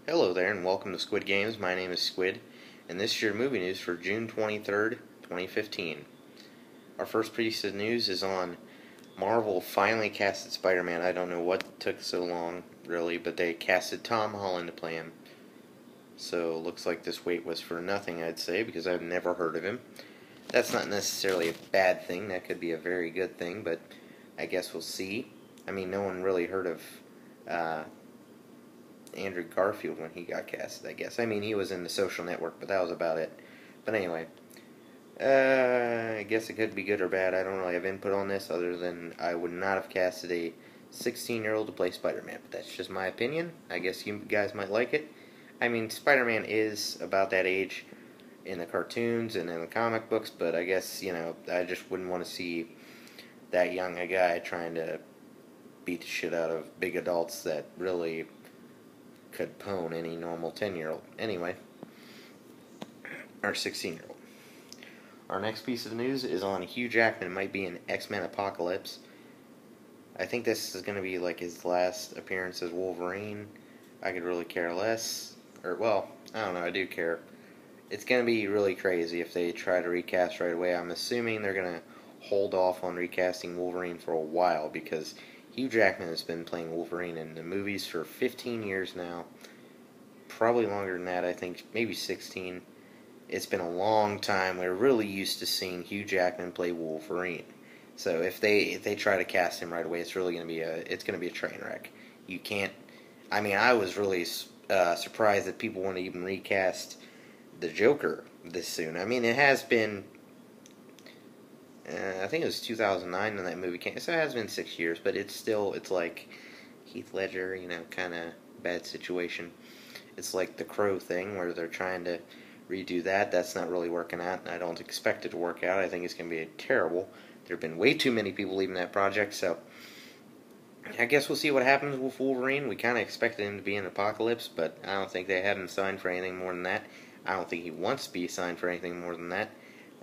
Hello there, and welcome to Squid Games. My name is Squid, and this is your movie news for June 23rd, 2015. Our first piece of news is on Marvel finally casted SpiderMan. I don't know what took so long, really, but they casted Tom Holland to play him. So, looks like this wait was for nothing, I'd say, because I've never heard of him. That's not necessarily a bad thing. That could be a very good thing, but I guess we'll see. I mean, no one really heard of Andrew Garfield when he got casted, I guess. I mean, he was in The Social Network, but that was about it. But anyway, I guess it could be good or bad. I don't really have input on this, other than I would not have casted a 16-year-old to play Spider-Man, but that's just my opinion. I guess you guys might like it. I mean, Spider-Man is about that age in the cartoons and in the comic books, but I guess, I just wouldn't want to see that young a guy trying to beat the shit out of big adults that really could pwn any normal 10-year-old. Anyway, our 16-year-old. Our next piece of news is on Hugh Jackman might be in X-Men Apocalypse. I think this is going to be like his last appearance as Wolverine. I could really care less. Well, I don't know, I do care. It's going to be really crazy if they try to recast right away. I'm assuming they're going to hold off on recasting Wolverine for a while, because Hugh Jackman has been playing Wolverine in the movies for 15 years now. Probably longer than that, I think, maybe 16. It's been a long time. We're really used to seeing Hugh Jackman play Wolverine. So if they try to cast him right away, it's really going to be a train wreck. You can't. I mean, I was really surprised that people want to even recast the Joker this soon. I mean, it has been. I think it was 2009 when that movie came. So it has been 6 years, but it's like Heath Ledger, kind of bad situation. It's like the Crow thing where they're trying to redo that. That's not really working out, and I don't expect it to work out. I think it's going to be terrible. There have been way too many people leaving that project, so I guess we'll see what happens with Wolverine. We kind of expected him to be in Apocalypse, but I don't think they have him signed for anything more than that. I don't think he wants to be signed for anything more than that,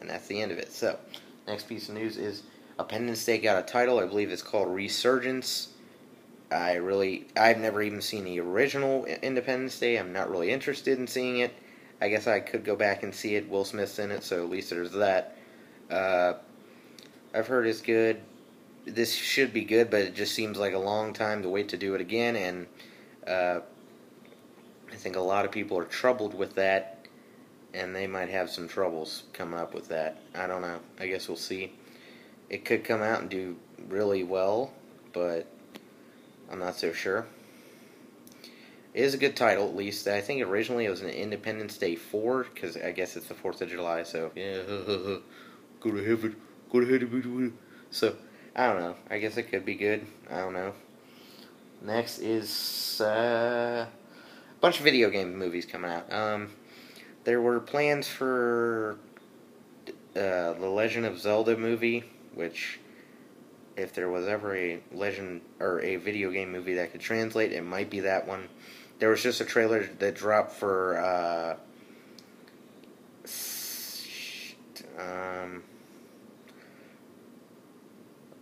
and that's the end of it. So, next piece of news is Independence Day got a title. I believe it's called Resurgence. I've never even seen the original Independence Day. I'm not really interested in seeing it. I guess I could go back and see it. Will Smith's in it, so at least there's that. I've heard it's good. This should be good, but it just seems like a long time to wait to do it again, and I think a lot of people are troubled with that, and they might have some troubles coming up with that. I don't know. I guess we'll see. It could come out and do really well, but I'm not so sure. It is a good title, at least. I think originally it was an Independence Day 4, because I guess it's the 4th of July, so yeah, go to heaven, go to heaven. So, I don't know. I guess it could be good. I don't know. Next is a bunch of video game movies coming out. There were plans for the Legend of Zelda movie, which, if there was ever a legend or a video game movie that could translate, it might be that one. There was just a trailer that dropped for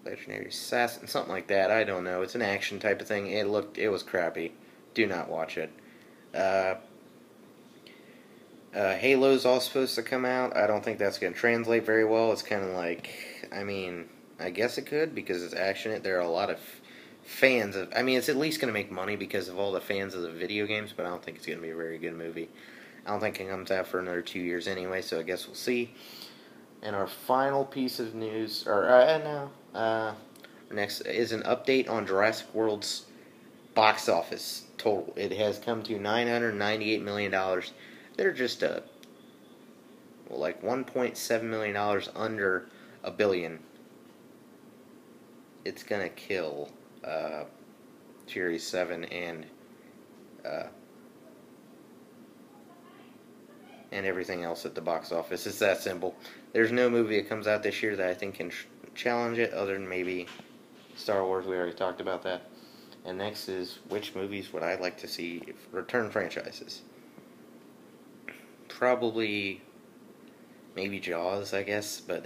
Legendary Assassin, something like that. I don't know. It's an action type of thing. It was crappy. Do not watch it. Halo's all supposed to come out. I don't think that's going to translate very well. It's kind of like, I mean, I guess it could, because it's action. There are a lot of fans of. I mean, it's at least going to make money because of all the fans of the video games, but I don't think it's going to be a very good movie. I don't think it comes out for another 2 years anyway, so I guess we'll see. And our final piece of news, next is an update on Jurassic World's box office total. It has come to $998 million. They're just like $1.7 million under $1 billion. It's gonna kill Series 7 and everything else at the box office. It's that simple. There's no movie that comes out this year that I think can challenge it, other than maybe Star Wars. We already talked about that. And next is, which movies would I like to see return franchises? Probably maybe Jaws, I guess, but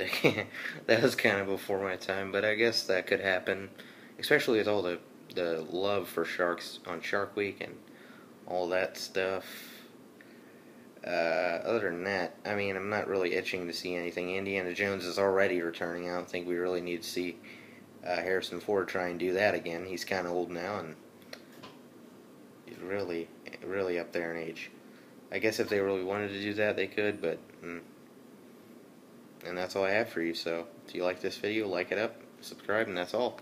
that was kind of before my time, but I guess that could happen, especially with all the love for sharks on Shark Week and all that stuff. Other than that, I mean, I'm not really itching to see anything. Indiana Jones is already returning. I don't think we really need to see Harrison Ford try and do that again. He's kind of old now, and he's really, really up there in age. I guess if they really wanted to do that, they could, but... and that's all I have for you, so if you like this video, like it up, subscribe, and that's all.